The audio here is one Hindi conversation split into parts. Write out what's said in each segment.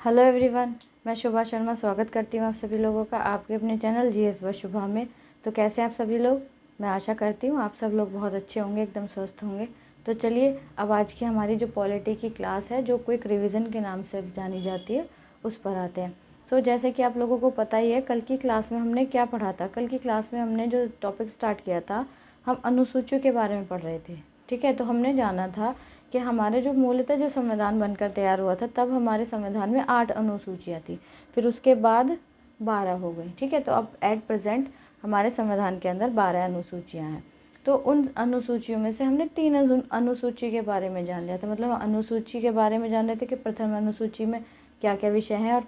हेलो एवरीवन, मैं शुभा शर्मा स्वागत करती हूँ आप सभी लोगों का आपके अपने चैनल जीएस व शुभा में। तो कैसे आप सभी लोग? मैं आशा करती हूँ आप सब लोग बहुत अच्छे होंगे, एकदम स्वस्थ होंगे। तो चलिए अब आज की हमारी जो पॉलिटी की क्लास है, जो क्विक रिवीजन के नाम से जानी जाती है, उस पर आते हैं। तो जैसे कि आप लोगों को पता ही है, कल की क्लास में हमने क्या पढ़ा था। कल की क्लास में हमने जो टॉपिक स्टार्ट किया था, हम अनुसूचियों के बारे में पढ़ रहे थे। ठीक है, तो हमने जाना था कि हमारे जो मूलतः जो संविधान बनकर तैयार हुआ था, तब हमारे संविधान में 8 अनुसूचियाँ थी, फिर उसके बाद 12 हो गई। ठीक है, तो अब एट प्रेजेंट हमारे संविधान के अंदर 12 अनुसूचियाँ हैं। तो उन अनुसूचियों में से हमने 3 अनुसूची के बारे में जान लिया था। मतलब अनुसूची के बारे में जान रहे थे कि प्रथम अनुसूची में क्या क्या विषय हैं और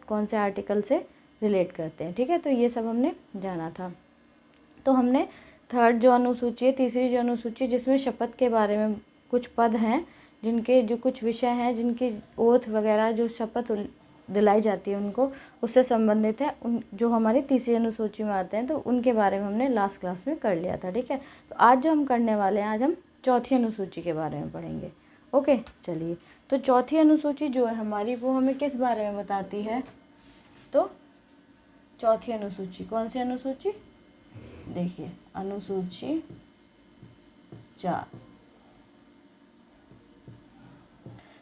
कौन से आर्टिकल से रिलेट करते हैं। ठीक है, तो ये सब हमने जाना था। तो हमने थर्ड जो अनुसूची है, तीसरी जो अनुसूची, जिसमें शपथ के बारे में कुछ पद हैं, जिनके जो कुछ विषय हैं, जिनकी ओथ वगैरह जो शपथ दिलाई जाती है उनको, उससे संबंधित है, उन जो हमारी तीसरी अनुसूची में आते हैं, तो उनके बारे में हमने लास्ट क्लास में कर लिया था। ठीक है, तो आज जो हम करने वाले हैं, आज हम चौथी अनुसूची के बारे में पढ़ेंगे। ओके, चलिए। तो चौथी अनुसूची जो है हमारी, वो हमें किस बारे में बताती है? तो चौथी अनुसूची कौन सी अनुसूची? देखिए, अनुसूची 4।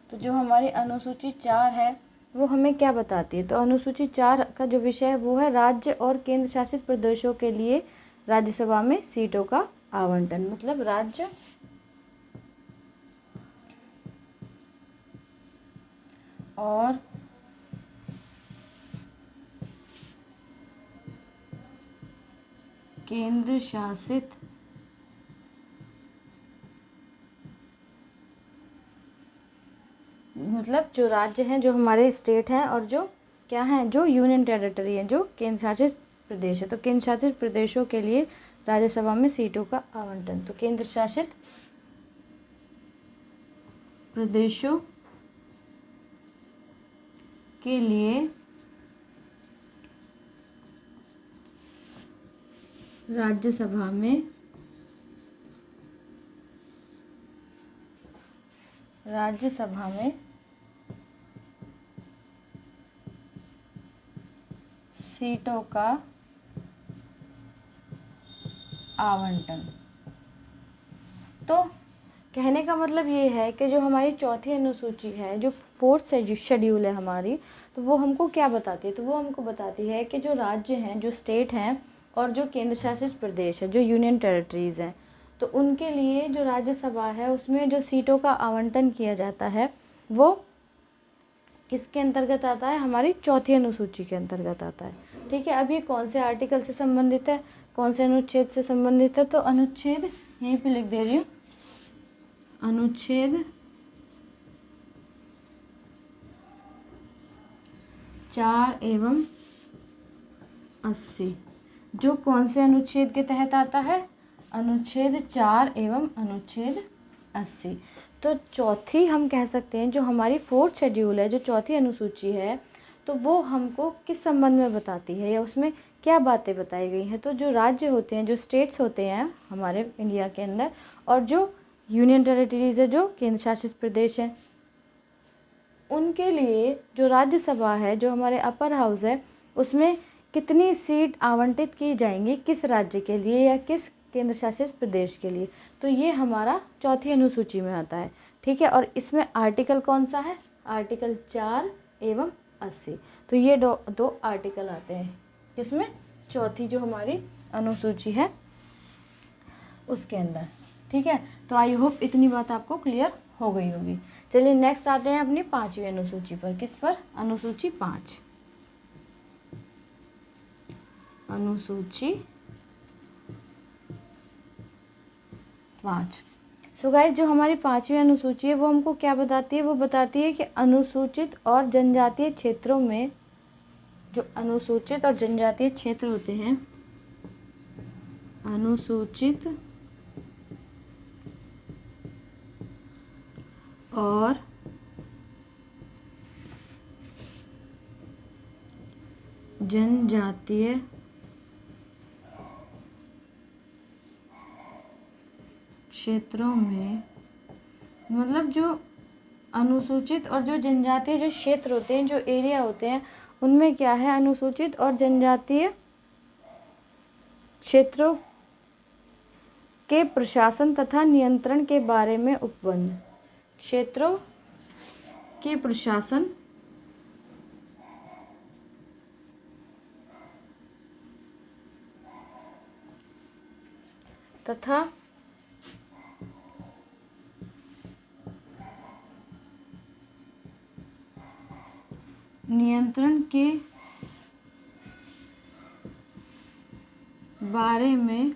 तो जो हमारी अनुसूची 4 है, वो हमें क्या बताती है? तो अनुसूची 4 का जो विषय है वो है राज्य और केंद्र शासित प्रदेशों के लिए राज्यसभा में सीटों का आवंटन। मतलब राज्य और केंद्र शासित मतलब जो राज्य हैं, जो हमारे स्टेट हैं, और जो क्या हैं, जो यूनियन टेरिटरी हैं, जो केंद्र शासित प्रदेश है। तो केंद्र शासित प्रदेशों के लिए राज्यसभा में सीटों का आवंटन। तो केंद्र शासित प्रदेशों के लिए राज्यसभा में सीटों का आवंटन। तो कहने का मतलब ये है कि जो हमारी चौथी अनुसूची है, जो फोर्थ शेड्यूल है हमारी, तो वो हमको क्या बताती है? तो वो हमको बताती है कि जो राज्य हैं, जो स्टेट हैं, और जो केंद्र शासित प्रदेश है, जो यूनियन टेरिटरीज़ हैं, तो उनके लिए जो राज्यसभा है, उसमें जो सीटों का आवंटन किया जाता है, वो किसके अंतर्गत आता है? हमारी चौथी अनुसूची के अंतर्गत आता है। ठीक है, अब ये कौन से आर्टिकल से संबंधित है, कौन से अनुच्छेद से संबंधित है? तो अनुच्छेद यहीं पे लिख दे रही हूँ, अनुच्छेद 4 एवं 80। जो कौन से अनुच्छेद के तहत आता है? अनुच्छेद 4 एवं अनुच्छेद 80। तो चौथी हम कह सकते हैं, जो हमारी फोर्थ शेड्यूल है, जो चौथी अनुसूची है, तो वो हमको किस संबंध में बताती है, या उसमें क्या बातें बताई गई हैं? तो जो राज्य होते हैं, जो स्टेट्स होते हैं हमारे इंडिया के अंदर, और जो यूनियन टेरिटरीज है, जो केंद्र शासित प्रदेश है, उनके लिए जो राज्यसभा है, जो हमारे अपर हाउस है, उसमें कितनी सीट आवंटित की जाएंगी, किस राज्य के लिए या किस केंद्र शासित प्रदेश के लिए? तो ये हमारा चौथी अनुसूची में आता है। ठीक है, और इसमें आर्टिकल कौन सा है? आर्टिकल 4 एवं 80। तो ये दो आर्टिकल आते हैं, जिसमें चौथी जो हमारी अनुसूची है उसके अंदर। ठीक है, तो आई होप इतनी बात आपको क्लियर हो गई होगी। चलिए नेक्स्ट आते हैं अपनी 5वीं अनुसूची पर। किस पर? अनुसूची 5। अनुसूची 5। सो गाइस, जो हमारी 5वीं अनुसूची है, वो हमको क्या बताती है? वो बताती है कि अनुसूचित और जनजातीय क्षेत्रों में, जो अनुसूचित और जनजातीय क्षेत्र होते हैं, अनुसूचित और जनजातीय क्षेत्रों में, मतलब जो अनुसूचित और जो जनजातीय जो क्षेत्र होते हैं, जो एरिया होते हैं, उनमें क्या है, अनुसूचित और जनजातीय क्षेत्रों के प्रशासन तथा नियंत्रण के बारे में उपबंध। क्षेत्रों के प्रशासन तथा नियंत्रण के बारे में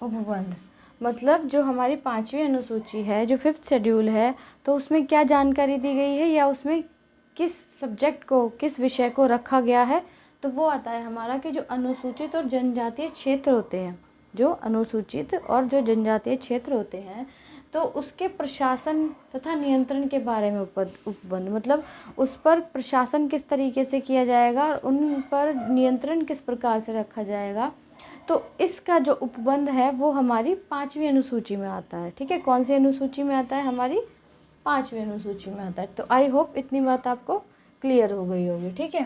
उपबंध। मतलब जो हमारी 5वीं अनुसूची है, जो 5th शेड्यूल है, तो उसमें क्या जानकारी दी गई है या उसमें किस सब्जेक्ट को, किस विषय को रखा गया है, तो वो आता है हमारा कि जो अनुसूचित और जनजातीय क्षेत्र होते हैं, जो अनुसूचित और जो जनजातीय क्षेत्र होते हैं, तो उसके प्रशासन तथा नियंत्रण के बारे में उपबंध। मतलब उस पर प्रशासन किस तरीके से किया जाएगा और उन पर नियंत्रण किस प्रकार से रखा जाएगा, तो इसका जो उपबंध है वो हमारी 5वीं अनुसूची में आता है। ठीक है, कौन सी अनुसूची में आता है, हमारी 5वीं अनुसूची में आता है। तो आई होप इतनी बात आपको क्लियर हो गई होगी। ठीक है,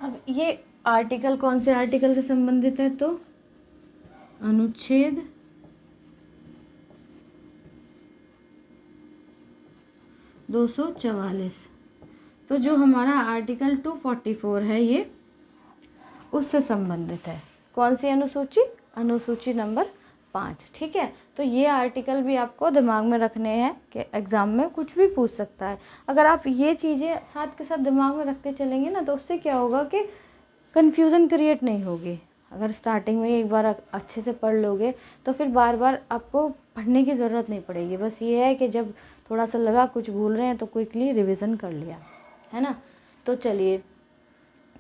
अब ये आर्टिकल कौन से आर्टिकल से संबंधित है, तो अनुच्छेद 244। तो जो हमारा आर्टिकल 244 है ये उससे संबंधित है। कौन सी अनुसूची, अनुसूची नंबर 5। ठीक है, तो ये आर्टिकल भी आपको दिमाग में रखने हैं कि एग्ज़ाम में कुछ भी पूछ सकता है। अगर आप ये चीज़ें साथ के साथ दिमाग में रखते चलेंगे ना, तो उससे क्या होगा कि कन्फ्यूज़न क्रिएट नहीं होगी। अगर स्टार्टिंग में एक बार अच्छे से पढ़ लोगे तो फिर बार बार आपको पढ़ने की ज़रूरत नहीं पड़ेगी। बस ये है कि जब थोड़ा सा लगा कुछ भूल रहे हैं तो क्विकली रिवीजन कर लिया, है ना। तो चलिए,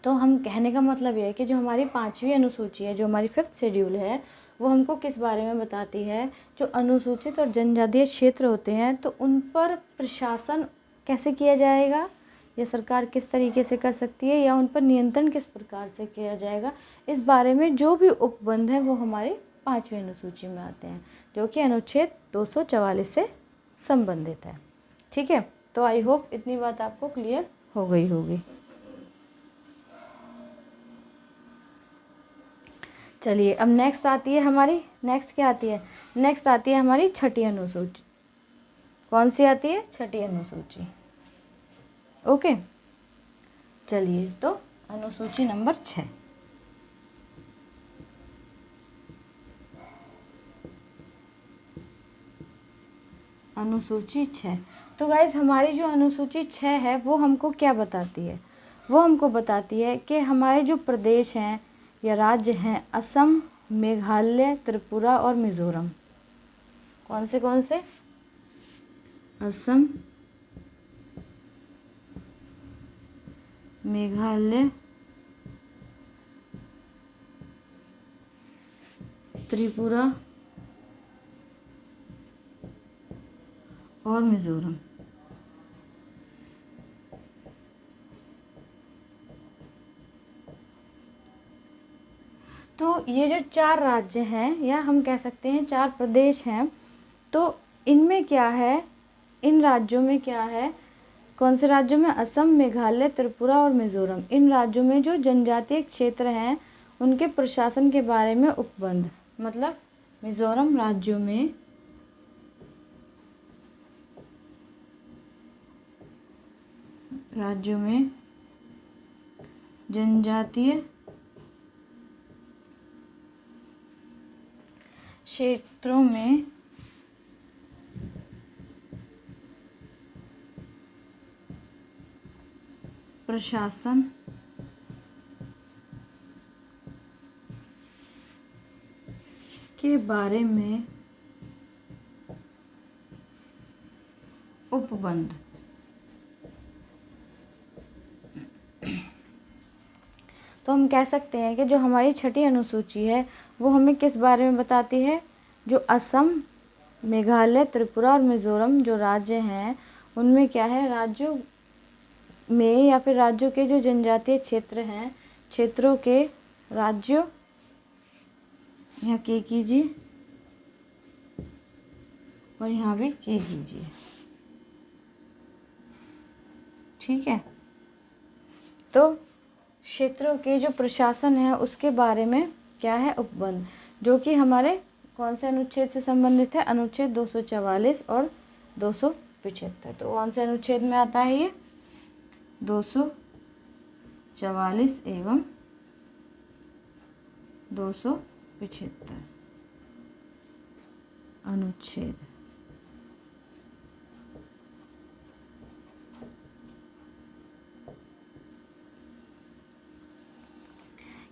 तो हम कहने का मतलब ये है कि जो हमारी 5वीं अनुसूची है, जो हमारी 5th शेड्यूल है, वो हमको किस बारे में बताती है, जो अनुसूचित और जनजातीय क्षेत्र होते हैं तो उन पर प्रशासन कैसे किया जाएगा, या सरकार किस तरीके से कर सकती है, या उन पर नियंत्रण किस प्रकार से किया जाएगा, इस बारे में जो भी उपबंध है वो हमारे 5वीं अनुसूची में आते हैं, जो कि अनुच्छेद 244 से संबंधित है। ठीक है, तो आई होप इतनी बात आपको क्लियर हो गई होगी। चलिए, अब नेक्स्ट आती है हमारी, नेक्स्ट क्या आती है, नेक्स्ट आती है हमारी 6ठी अनुसूची। कौन सी आती है, 6ठी अनुसूची। ओके, चलिए, तो अनुसूची नंबर 6। अनुसूची 6। तो गाइज हमारी जो अनुसूची 6 है वो हमको क्या बताती है, वो हमको बताती है कि हमारे जो प्रदेश हैं या राज्य हैं, असम, मेघालय, त्रिपुरा और मिज़ोरम। कौन से, असम, मेघालय, त्रिपुरा और मिज़ोरम। तो ये जो 4 राज्य हैं, या हम कह सकते हैं 4 प्रदेश हैं, तो इनमें क्या है, इन राज्यों में क्या है, कौन से राज्यों में, असम, मेघालय, त्रिपुरा और मिज़ोरम। इन राज्यों में जो जनजातीय क्षेत्र हैं उनके प्रशासन के बारे में उपबंध। मतलब मिज़ोरम राज्यों में जनजातीय क्षेत्रों में प्रशासन के बारे में उपबंध। तो हम कह सकते हैं कि जो हमारी 6ठी अनुसूची है वो हमें किस बारे में बताती है, जो असम, मेघालय, त्रिपुरा और मिज़ोरम जो राज्य हैं उनमें क्या है, राज्यों में या फिर राज्यों के जो जनजातीय क्षेत्र हैं, क्षेत्रों के, राज्यों यहाँ के कीजिए और यहाँ भी के कीजिए। ठीक है, तो क्षेत्रों के जो प्रशासन है उसके बारे में क्या है उपबंध, जो कि हमारे कौन से अनुच्छेद से संबंधित है, अनुच्छेद 244 और 275। तो कौन से अनुच्छेद में आता है ये, 244 एवं 275 अनुच्छेद।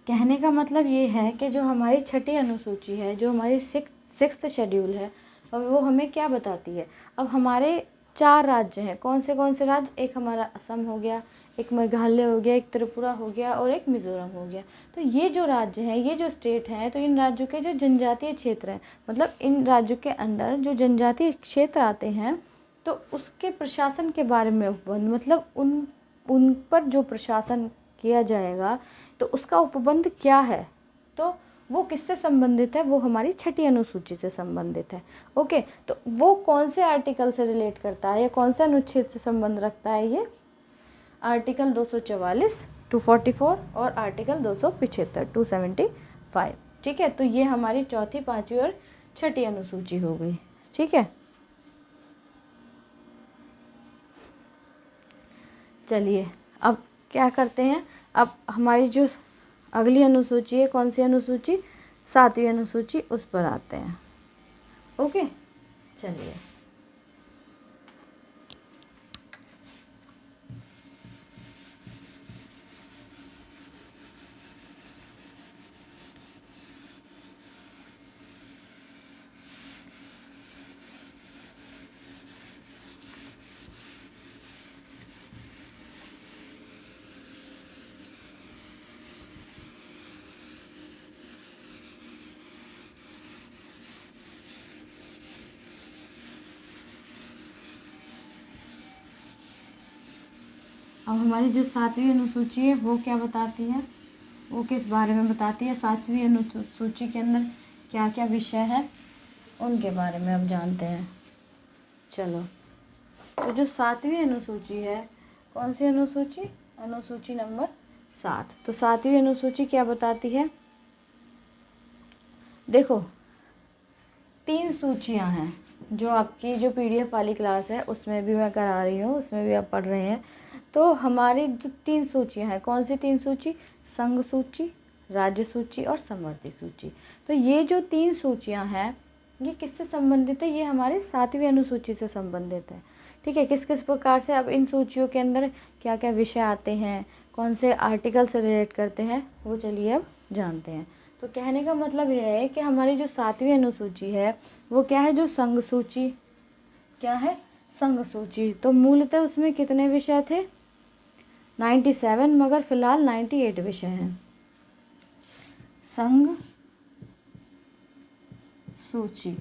कहने का मतलब ये है कि जो हमारी छठी अनुसूची है, जो हमारी सिक्स्थ शेड्यूल है, और वो हमें क्या बताती है। अब हमारे 4 राज्य हैं, कौन से राज्य, एक हमारा असम हो गया, एक मेघालय हो गया, एक त्रिपुरा हो गया और एक मिज़ोरम हो गया। तो ये जो राज्य हैं, ये जो स्टेट हैं, तो इन राज्यों के जो जनजातीय क्षेत्र हैं, मतलब इन राज्यों के अंदर जो जनजातीय क्षेत्र आते हैं, तो उसके प्रशासन के बारे में उपबंध, मतलब उन पर जो प्रशासन किया जाएगा तो उसका उपबंध क्या है, तो वो किससे संबंधित है, वो हमारी छठी अनुसूची से संबंधित है। ओके, तो वो कौन से आर्टिकल से रिलेट करता है या कौन से अनुच्छेद से संबंध रखता है, ये आर्टिकल 244 244 और आर्टिकल 275 275। ठीक है, तो ये हमारी चौथी, पांचवी और छठी अनुसूची हो गई। ठीक है, चलिए अब क्या करते हैं, अब हमारी जो अगली अनुसूची है, कौन सी अनुसूची, 7वीं अनुसूची, उस पर आते हैं। ओके, चलिए अब हमारी जो 7वीं अनुसूची है वो क्या बताती है, वो किस बारे में बताती है, 7वीं अनुसूची के अंदर क्या क्या विषय है उनके बारे में अब जानते हैं। चलो, तो जो 7वीं अनुसूची है, कौन सी अनुसूची, अनुसूची नंबर 7। तो 7वीं अनुसूची क्या बताती है, देखो 3 सूचियां हैं, जो आपकी जो PDF वाली क्लास है उसमें भी मैं करा रही हूँ, उसमें भी आप पढ़ रहे हैं। तो हमारी जो 3 सूचियां हैं, कौन सी 3 सूची, संघ सूची, राज्य सूची और समवर्ती सूची। तो ये जो 3 सूचियां हैं ये किससे संबंधित है, ये हमारे 7वीं अनुसूची से संबंधित है। ठीक है, किस किस प्रकार से, अब इन सूचियों के अंदर क्या क्या विषय आते हैं, कौन से आर्टिकल से रिलेट करते हैं, वो चलिए अब जानते हैं। तो कहने का मतलब यह है कि हमारी जो 7वीं अनुसूची है वो क्या है, जो संघ सूची, क्या है, संघ सूची। तो मूलतः उसमें कितने विषय थे, 97, मगर फिलहाल 98 विषय हैं। संघ सूची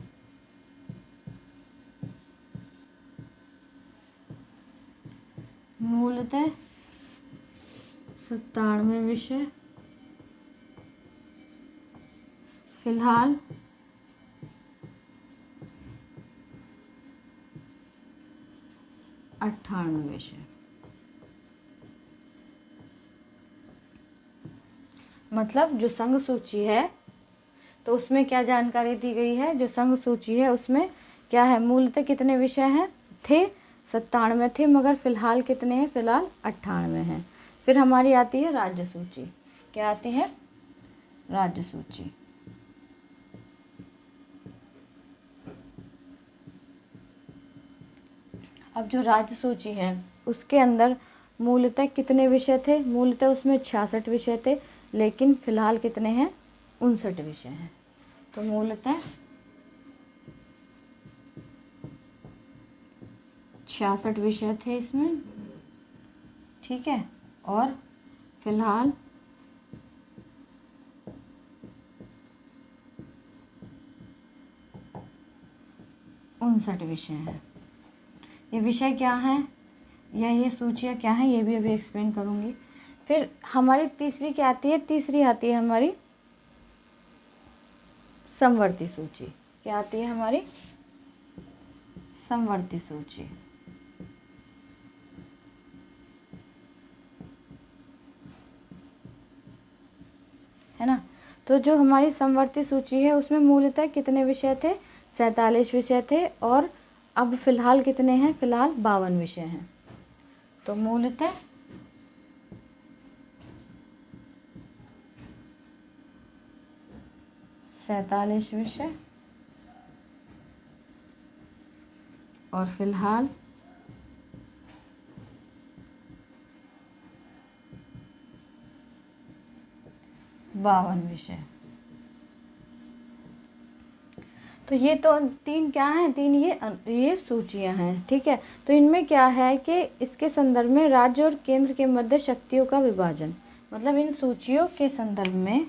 मूलतः 97 विषय, फिलहाल 98 विषय। मतलब जो संघ सूची है तो उसमें क्या जानकारी दी गई है, जो संघ सूची है उसमें क्या है, मूलतः कितने विषय हैं, थे 97 थे, मगर फिलहाल कितने हैं, फिलहाल 98 हैं। फिर हमारी आती है राज्य सूची, क्या आती है, राज्य सूची। अब जो राज्य सूची है उसके अंदर मूलतः कितने विषय थे, मूलतः उसमें 66 विषय थे, लेकिन फिलहाल कितने हैं, 59 विषय हैं। तो मूलतः 66 विषय थे इसमें, ठीक है, और फिलहाल 59 विषय हैं। ये विषय क्या हैं या ये सूचियाँ क्या हैं, ये भी अभी एक्सप्लेन करूँगी। फिर हमारी तीसरी क्या आती है, तीसरी आती है हमारी समवर्ती सूची। क्या आती है हमारी? समवर्ती सूची। है ना। तो जो हमारी समवर्ती सूची है उसमें मूलतः कितने विषय थे? 47 विषय थे। और अब फिलहाल कितने हैं? फिलहाल 52 विषय हैं। तो मूलतः 47 विषय और फिलहाल 52 विषय। तो ये तो तीन क्या हैं? तीन ये सूचियां हैं। ठीक है। तो इनमें क्या है कि इसके संदर्भ में राज्य और केंद्र के मध्य शक्तियों का विभाजन, मतलब इन सूचियों के संदर्भ में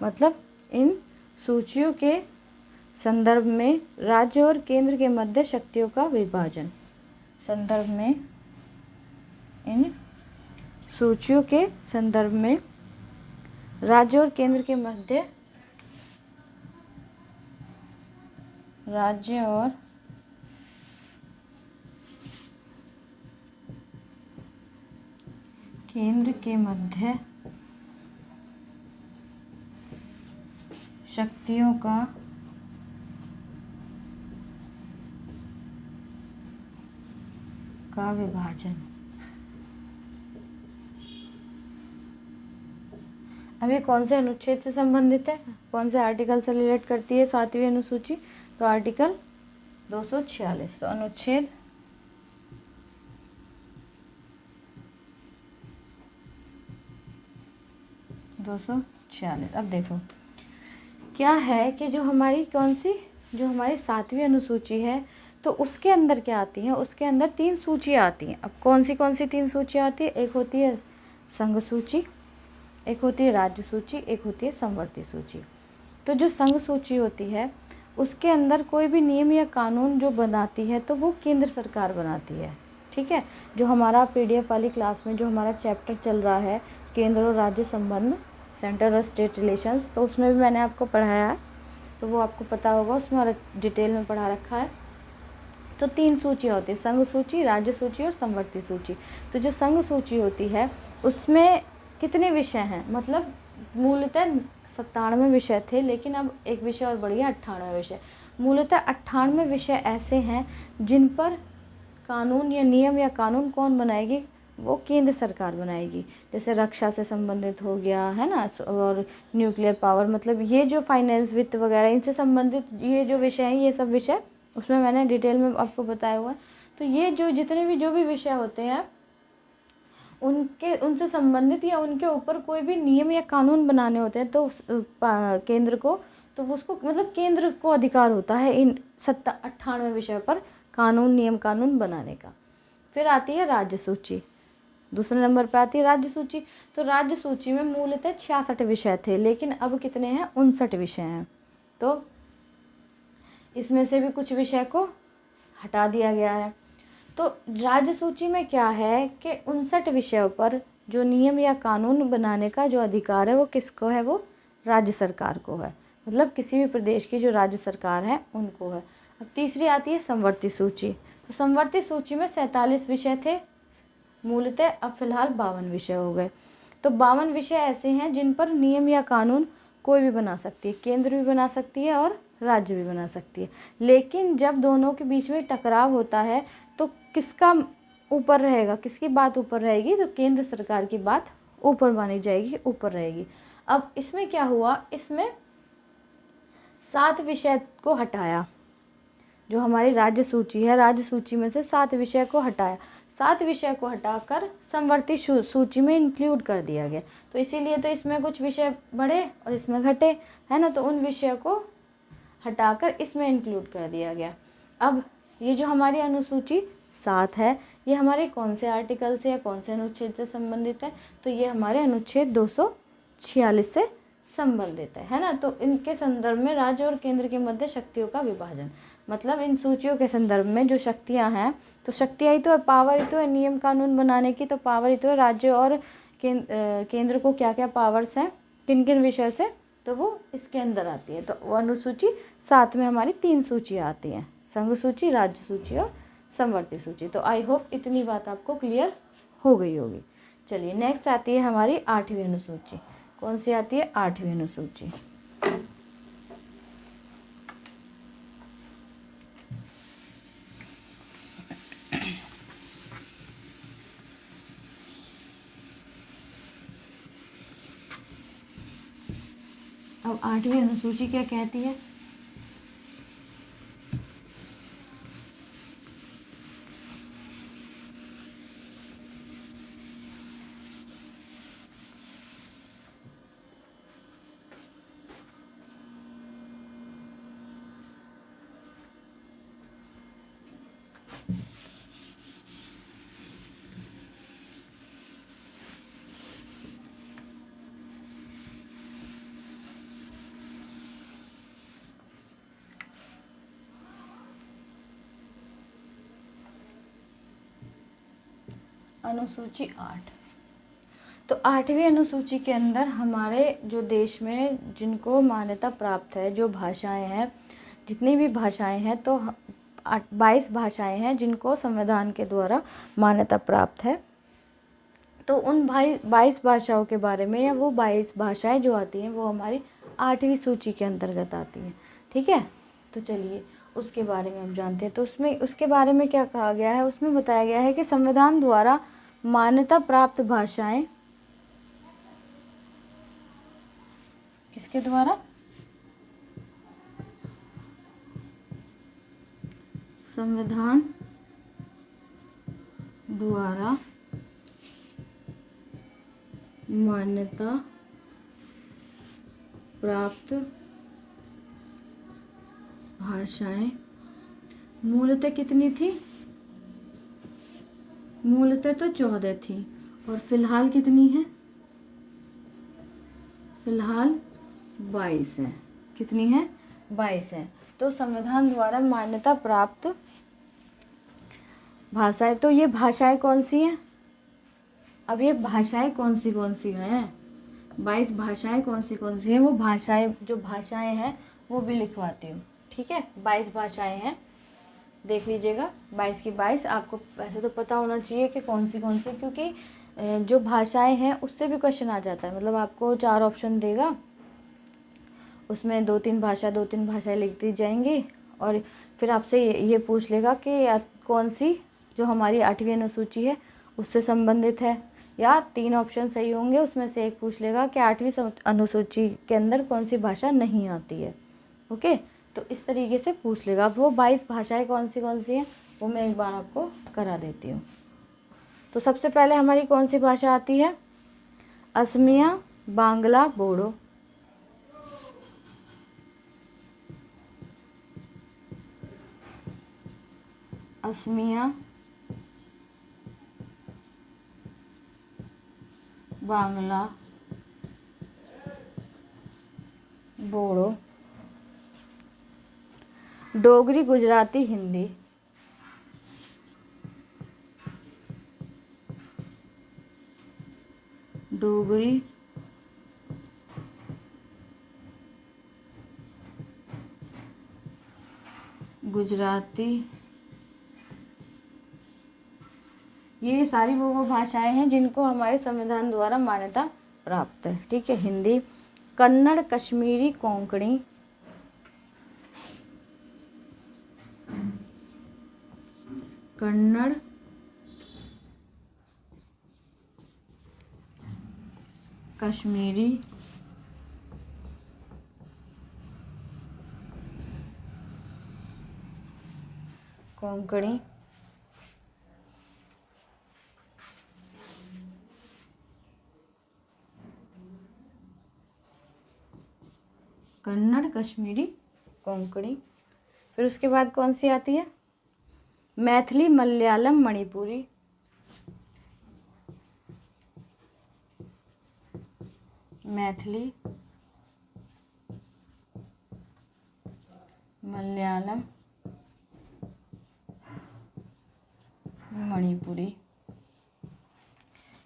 मतलब इन सूचियों के संदर्भ में राज्य और केंद्र के मध्य शक्तियों का विभाजन, संदर्भ में इन सूचियों के संदर्भ में राज्य और केंद्र के मध्य, राज्य और केंद्र के मध्य शक्तियों का विभाजन। अब ये कौन से अनुच्छेद से संबंधित है? कौन से आर्टिकल से रिलेट करती है 7वीं अनुसूची? तो आर्टिकल 246। तो अनुच्छेद 246। अब देखो क्या है कि जो हमारी 7वीं अनुसूची है तो उसके अंदर क्या आती है? उसके अंदर 3 सूचियाँ आती हैं। अब कौन सी 3 सूचियाँ आती है? एक होती है संघ सूची, एक होती है राज्य सूची, एक होती है समवर्ती सूची। तो जो संघ सूची होती है उसके अंदर कोई भी नियम या कानून जो बनाती है तो वो केंद्र सरकार बनाती है। ठीक है। जो हमारा PDF वाली क्लास में जो हमारा चैप्टर चल रहा है केंद्र और राज्य संबंध, सेंट्रल और स्टेट रिलेशंस, तो उसमें भी मैंने आपको पढ़ाया है, तो वो आपको पता होगा, उसमें और डिटेल में पढ़ा रखा है। तो 3 सूचियाँ होती है, संघ सूची, राज्य सूची और समवर्ती सूची। तो जो संघ सूची होती है उसमें कितने विषय हैं? मतलब मूलतः 97 विषय थे, लेकिन अब एक विषय और बढ़ गया 98 विषय। मूलतः 98 विषय ऐसे हैं जिन पर कानून या नियम या कानून कौन बनाएगी? वो केंद्र सरकार बनाएगी। जैसे रक्षा से संबंधित हो गया है ना, और न्यूक्लियर पावर, मतलब ये जो फाइनेंस, वित्त वगैरह, इनसे संबंधित ये जो विषय हैं, ये सब विषय उसमें मैंने डिटेल में आपको बताया हुआ है। तो ये जितने भी जो भी विषय होते हैं उनसे संबंधित या उनके ऊपर कोई भी नियम या कानून बनाने होते हैं तो केंद्र को, तो उसको मतलब केंद्र को अधिकार होता है इन 98 विषयों पर कानून, नियम कानून बनाने का। फिर आती है राज्य सूची। दूसरे नंबर पर आती है राज्य सूची। तो राज्य सूची में मूलतः 66 विषय थे, लेकिन अब कितने हैं? 59 विषय हैं। तो इसमें से भी कुछ विषय को हटा दिया गया है। तो राज्य सूची में क्या है कि 59 विषयों पर जो नियम या कानून बनाने का जो अधिकार है वो किसको है? वो राज्य सरकार को है। मतलब किसी भी प्रदेश की जो राज्य सरकार है उनको है। अब तीसरी आती है समवर्ती सूची। तो समवर्ती सूची में 47 विषय थे मूलतः, अब फिलहाल 52 विषय हो गए। तो 52 विषय ऐसे हैं जिन पर नियम या कानून कोई भी बना सकती है, केंद्र भी बना सकती है और राज्य भी बना सकती है। लेकिन जब दोनों के बीच में टकराव होता है तो किसका ऊपर रहेगा? किसकी बात ऊपर रहेगी? तो केंद्र सरकार की बात ऊपर मानी जाएगी, ऊपर रहेगी। अब इसमें क्या हुआ? इसमें 7 विषय को हटाया। जो हमारी राज्य सूची है, राज्य सूची में से 7 विषय को हटाया। 7 विषय को हटाकर समवर्ती सूची में इंक्लूड कर दिया गया। तो इसीलिए तो इसमें कुछ विषय बढ़े और इसमें घटे, है ना। तो उन विषयों को हटाकर इसमें इंक्लूड कर दिया गया। अब ये जो हमारी अनुसूची 7 है, ये हमारे कौन से आर्टिकल से या कौन से अनुच्छेद से संबंधित है? तो ये हमारे अनुच्छेद 246 से संबंधित है ना। तो इनके संदर्भ में राज्य और केंद्र के मध्य शक्तियों का विभाजन, मतलब इन सूचियों के संदर्भ में जो शक्तियाँ हैं, तो शक्तियाँ ही तो है, पावर ही तो है नियम कानून बनाने की, तो पावर ही तो है। राज्य और केंद्र को क्या क्या पावर्स हैं, किन किन विषय से, तो वो इसके अंदर आती है। तो वो अनुसूची 7 में हमारी 3 सूचियाँ आती हैं, संघ सूची, राज्य सूची और समवर्ती सूची। तो आई होप इतनी बात आपको क्लियर हो गई होगी। चलिए नेक्स्ट आती है हमारी 8वीं अनुसूची। कौन सी आती है? 8वीं अनुसूची। अब 8वीं अनुसूची क्या कहती है? अनुसूची 8। तो 8वीं अनुसूची के अंदर हमारे जो देश में जिनको मान्यता प्राप्त है, जो भाषाएं हैं, जितनी भी भाषाएं हैं, तो 22 भाषाएं हैं जिनको संविधान के द्वारा मान्यता प्राप्त है। तो उन 22 भाषाओं के बारे में, या वो 22 भाषाएं जो आती हैं वो हमारी 8वीं सूची के अंतर्गत आती हैं। ठीक है, तो चलिए उसके बारे में हम जानते हैं। तो उसमें उसके बारे में क्या कहा गया है? उसमें बताया गया है कि संविधान द्वारा मान्यता प्राप्त भाषाएं किसके द्वारा? संविधान द्वारा मान्यता प्राप्त भाषाएं मूलतः कितनी थी? मूलतः तो 14 थी, और फिलहाल कितनी है? फिलहाल 22 है। कितनी है? 22 है। तो संविधान द्वारा मान्यता प्राप्त भाषाएं, तो ये भाषाएं कौन सी हैं? अब ये भाषाएं कौन सी हैं? 22 भाषाएं कौन सी हैं? वो भाषाएं, जो भाषाएं हैं वो भी लिखवाती हूँ। ठीक है, 22 भाषाएं हैं, देख लीजिएगा। 22 की 22 आपको वैसे तो पता होना चाहिए कि कौन सी, क्योंकि जो भाषाएं हैं उससे भी क्वेश्चन आ जाता है। मतलब आपको 4 ऑप्शन देगा, उसमें 2-3 भाषाएं लिख दी जाएंगी, और फिर आपसे ये पूछ लेगा कि कौन सी जो हमारी 8वीं अनुसूची है उससे संबंधित है, या 3 ऑप्शन सही होंगे, उसमें से एक पूछ लेगा कि 8वीं अनुसूची के अंदर कौन सी भाषा नहीं आती है। ओके, तो इस तरीके से पूछ लेगा। अब वो 22 भाषाएं कौन सी हैं वो मैं एक बार आपको करा देती हूँ। तो सबसे पहले हमारी कौन सी भाषा आती है? असमिया, बांग्ला, बोडो। असमिया, बांग्ला, बोडो, डोगरी, गुजराती, हिंदी। डोगरी, गुजराती, ये सारी वो भाषाएं हैं जिनको हमारे संविधान द्वारा मान्यता प्राप्त है। ठीक है, हिंदी, कन्नड़, कश्मीरी, कोंकणी, कन्नड़, कश्मीरी, कोंकणी, कन्नड़, कश्मीरी, कोंकणी। फिर उसके बाद कौन सी आती है? मैथिली, मलयालम, मणिपुरी। मैथिली, मलयालम, मणिपुरी।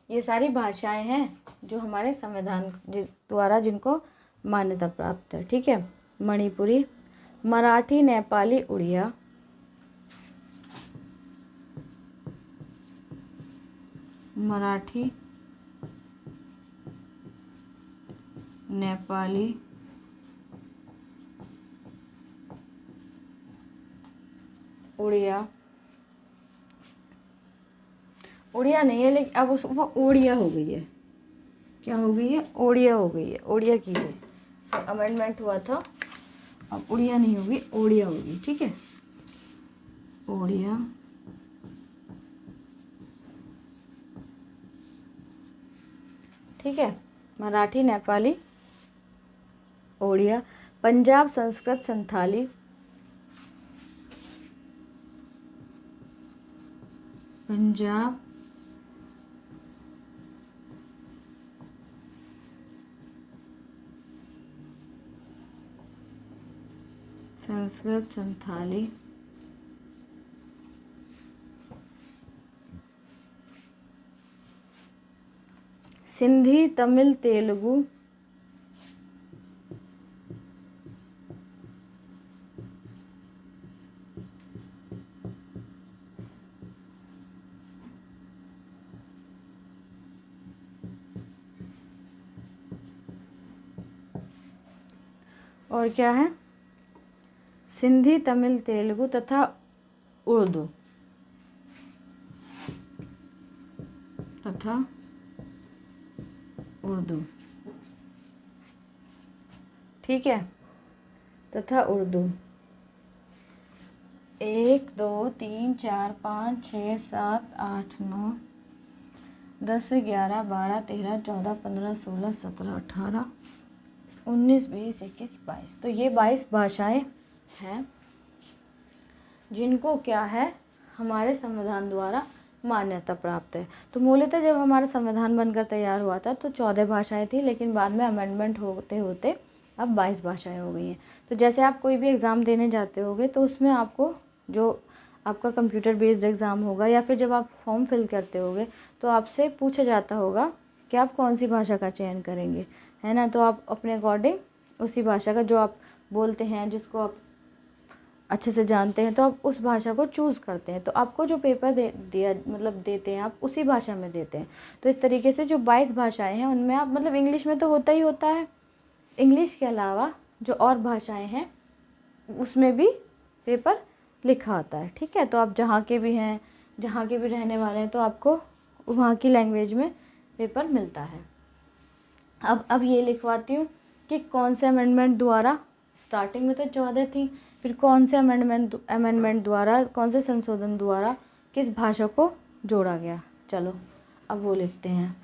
ये सारी भाषाएं हैं जो हमारे संविधान द्वारा जिनको मान्यता प्राप्त है। ठीक है, मणिपुरी, मराठी, नेपाली, उड़िया, मराठी, नेपाली, उड़िया, उड़िया नहीं है लेकिन अब वो ओडिया हो गई है। क्या हो गई है? ओडिया हो गई है। ओडिया कीजिए, इसमें अमेंडमेंट हुआ था, अब उड़िया नहीं होगी, ओडिया होगी। ठीक है, ओडिया, ठीक है, मराठी, नेपाली, ओडिया, पंजाब, संस्कृत, संथाली, पंजाब, संस्कृत, संथाली, सिंधी, तमिल, तेलुगु, और क्या है? सिंधी, तमिल, तेलुगु तथा उर्दू, तथा उर्दू। ठीक है, तथा उर्दू। 1 2 3 4 5 6 7 8 9 10 11 12 13 14 15 16 17 18 19 20 21 22। तो ये 22 भाषाएं हैं जिनको क्या है, हमारे संविधान द्वारा मान्यता प्राप्त है। तो मूलतः जब हमारा संविधान बनकर तैयार हुआ था तो 14 भाषाएं थी, लेकिन बाद में अमेंडमेंट होते होते अब 22 भाषाएं हो गई हैं। तो जैसे आप कोई भी एग्ज़ाम देने जाते होगे तो उसमें आपको जो आपका कंप्यूटर बेस्ड एग्ज़ाम होगा या फिर जब आप फॉर्म फिल करते होगे तो आपसे पूछा जाता होगा कि आप कौन सी भाषा का चयन करेंगे, है ना। तो आप अपने अकॉर्डिंग उसी भाषा का जो आप बोलते हैं, जिसको आप अच्छे से जानते हैं, तो आप उस भाषा को चूज़ करते हैं। तो आपको जो पेपर देते हैं आप उसी भाषा में देते हैं। तो इस तरीके से जो 22 भाषाएं हैं उनमें आप इंग्लिश में तो होता ही होता है, इंग्लिश के अलावा जो और भाषाएं हैं उसमें भी पेपर लिखा आता है। ठीक है, तो आप जहाँ के भी हैं, जहाँ के भी रहने वाले हैं, तो आपको वहाँ की लैंग्वेज में पेपर मिलता है। अब ये लिखवाती हूँ कि कौन से अमेंडमेंट द्वारा, स्टार्टिंग में तो 14 थी, फिर कौन से अमेंडमेंट द्वारा, कौन से संशोधन द्वारा किस भाषा को जोड़ा गया। चलो अब वो लिखते हैं।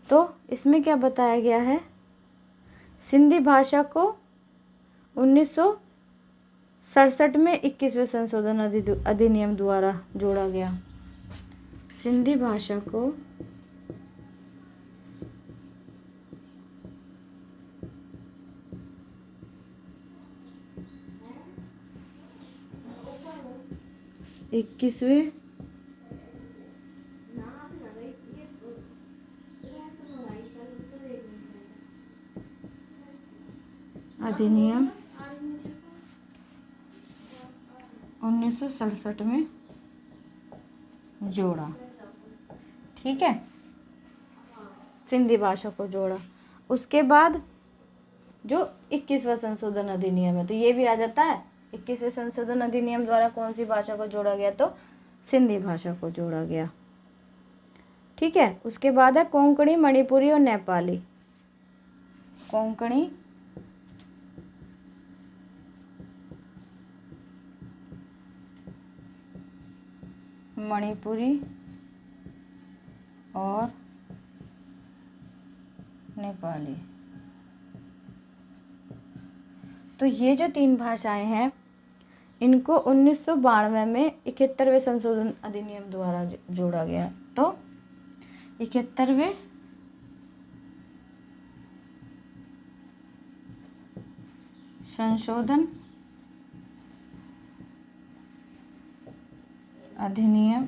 तो इसमें क्या बताया गया है, सिंधी भाषा को 1967 में 21वें संशोधन अधिनियम द्वारा जोड़ा गया। सिंधी भाषा को 21वें अधिनियम 1967 में जोड़ा। ठीक है, सिंधी भाषा को जोड़ा। उसके बाद जो 21वां संशोधन अधिनियम है, तो ये भी आ जाता है। 21वें संशोधन अधिनियम द्वारा कौन सी भाषा को जोड़ा गया, तो सिंधी भाषा को जोड़ा गया। ठीक है, उसके बाद है कोंकणी, मणिपुरी और नेपाली। कोंकणी, मणिपुरी और नेपाली। तो ये जो 3 भाषाएं हैं इनको 1992 में 71वें संशोधन अधिनियम द्वारा जोड़ा गया। तो 71वें संशोधन अधिनियम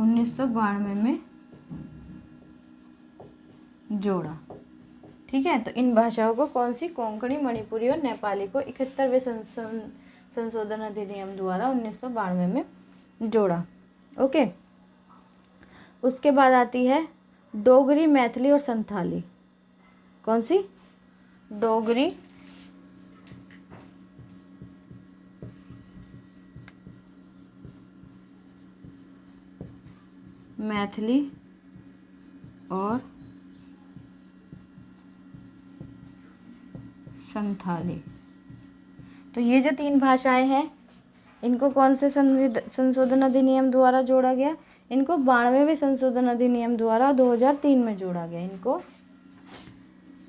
1992 में जोड़ा। ठीक है, तो इन भाषाओं को कौन सी, कोंकणी, मणिपुरी और नेपाली को 71वें संशोधन अधिनियम द्वारा 1992 में जोड़ा। ओके, उसके बाद आती है डोगरी, मैथिली और संथाली। कौन सी? डोगरी, मैथिली और संथाली। तो ये जो 3 भाषाएं हैं, इनको कौन से संशोधन अधिनियम द्वारा जोड़ा गया? इनको 92वें संशोधन अधिनियम द्वारा 2003 में जोड़ा गया। इनको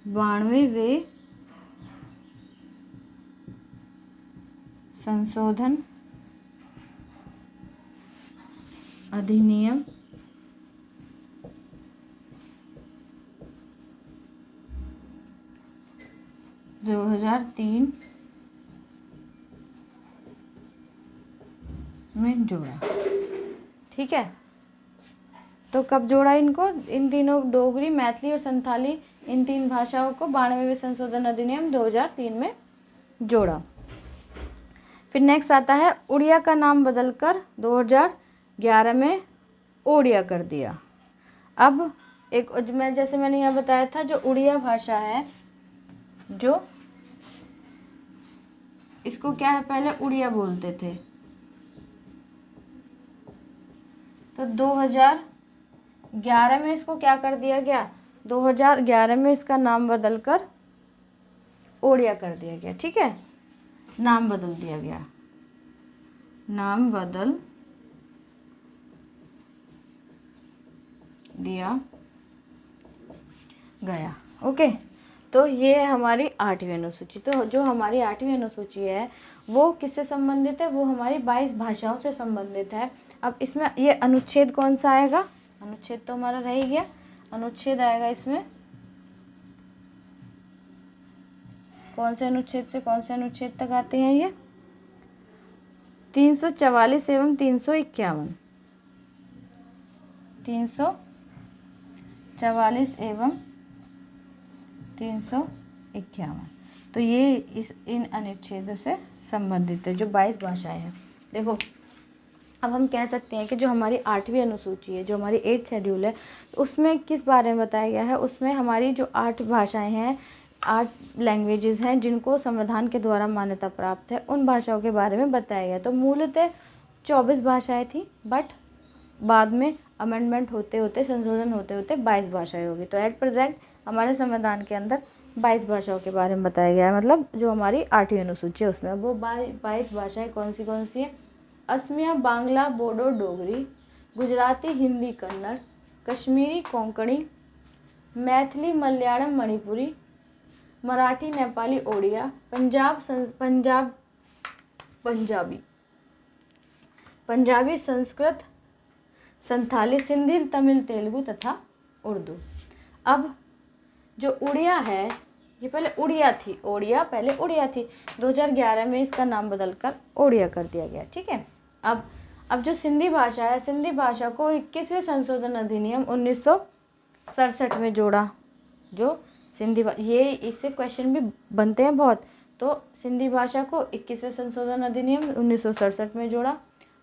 92वें संशोधन अधिनियम 2003 में जोड़ा। ठीक है, तो कब जोड़ा इनको? इन तीनों, डोगरी, मैथिली और संथाली, इन 3 भाषाओं को 92वें संशोधन अधिनियम 2003 में जोड़ा। फिर नेक्स्ट आता है उड़िया का नाम बदलकर 2011 में ओडिया कर दिया। अब एक, जैसे मैंने यहाँ बताया था, जो उड़िया भाषा है, जो इसको क्या है, पहले उड़िया बोलते थे, तो 2011 में इसको क्या कर दिया गया? 2011 में इसका नाम बदलकर ओडिया कर दिया गया। ठीक है, नाम बदल दिया गया, नाम बदल दिया गया। ओके, तो ये है हमारी 8वीं अनुसूची। तो जो हमारी 8वीं अनुसूची है वो किससे संबंधित है? वो हमारी 22 भाषाओं से संबंधित है। अब इसमें ये अनुच्छेद कौन सा आएगा? अनुच्छेद तो हमारा रह ही गया। अनुच्छेद आएगा इसमें, कौन से अनुच्छेद से कौन से अनुच्छेद तक आते हैं? ये 344 एवं 351, 344 एवं 351। तो ये इन अनुच्छेदों से संबंधित है, जो 22 भाषाएं हैं। देखो, अब हम कह सकते हैं कि जो हमारी 8वीं अनुसूची है, जो हमारी 8th शेड्यूल है, उसमें किस बारे में बताया गया है? उसमें हमारी जो 8 भाषाएं हैं, 8 लैंग्वेजेस हैं जिनको संविधान के द्वारा मान्यता प्राप्त है, उन भाषाओं के बारे में बताया गया। तो मूलतः 24 भाषाएं थी, बट बाद में अमेंडमेंट होते होते, संशोधन होते होते 22 भाषाएं होगी। तो एट प्रेजेंट हमारे संविधान के अंदर 22 भाषाओं के बारे में बताया गया है, मतलब जो हमारी 8वीं अनुसूची है उसमें। वो 22 भाषाएं कौन सी हैं? असमिया, बांग्ला, बोडो, डोगरी, गुजराती, हिंदी, कन्नड़, कश्मीरी, कोंकणी, मैथिली, मलयालम, मणिपुरी, मराठी, नेपाली, ओडिया, पंजाबी, संस्कृत, संथाली, सिंधी, तमिल, तेलुगु तथा उर्दू। अब जो उड़िया है, ये पहले उड़िया थी, पहले उड़िया थी। 2011 में इसका नाम बदलकर ओडिया कर दिया गया। ठीक है, अब जो सिंधी भाषा है, सिंधी भाषा को 21वें संशोधन अधिनियम 1967 में जोड़ा। जो सिंधी ये इससे क्वेश्चन भी बनते हैं बहुत। तो सिंधी भाषा को 21वें संशोधन अधिनियम 1967 में जोड़ा।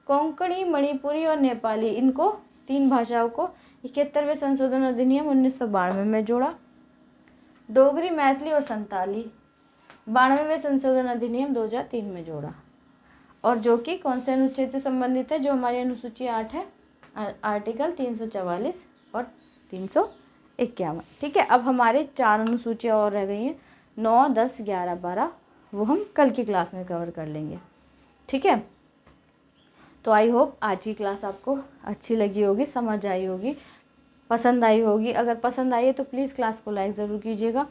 कोंकणी, मणिपुरी और नेपाली, इनको 3 भाषाओं को 71वें संशोधन अधिनियम 1992 में जोड़ा। डोगरी, मैथिली और संथाली 92वें संशोधन अधिनियम 2003 में जोड़ा। और जो कि कौन से अनुच्छेद से संबंधित है? जो हमारी अनुसूची 8 है, आर्टिकल 344 और 351। ठीक है, अब हमारे 4 अनुसूचियाँ और रह गई हैं, 9, 10, 11, 12। वो हम कल की क्लास में कवर कर लेंगे। ठीक है, तो आई होप आज की क्लास आपको अच्छी लगी होगी, समझ आई होगी, पसंद आई होगी। अगर पसंद आई है तो प्लीज़ क्लास को लाइक ज़रूर कीजिएगा,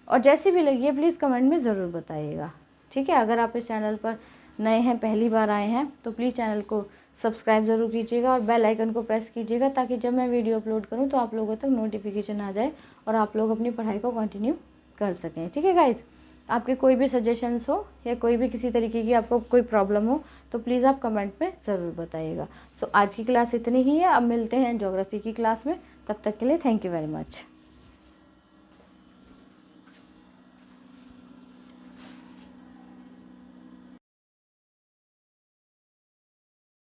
और जैसी भी लगी है प्लीज़ कमेंट में ज़रूर बताइएगा। ठीक है, अगर आप इस चैनल पर नए हैं, पहली बार आए हैं, तो प्लीज़ चैनल को सब्सक्राइब ज़रूर कीजिएगा और बेल आइकन को प्रेस कीजिएगा, ताकि जब मैं वीडियो अपलोड करूं तो आप लोगों तक नोटिफिकेशन आ जाए और आप लोग अपनी पढ़ाई को कंटिन्यू कर सकें। ठीक है गाइज़, आपके कोई भी सजेशंस हो या कोई भी किसी तरीके की आपको कोई प्रॉब्लम हो तो प्लीज़ आप कमेंट में ज़रूर बताइएगा। सो आज की क्लास इतनी ही है, अब मिलते हैं ज्योग्राफी की क्लास में। तब तक के लिए थैंक यू वेरी मच।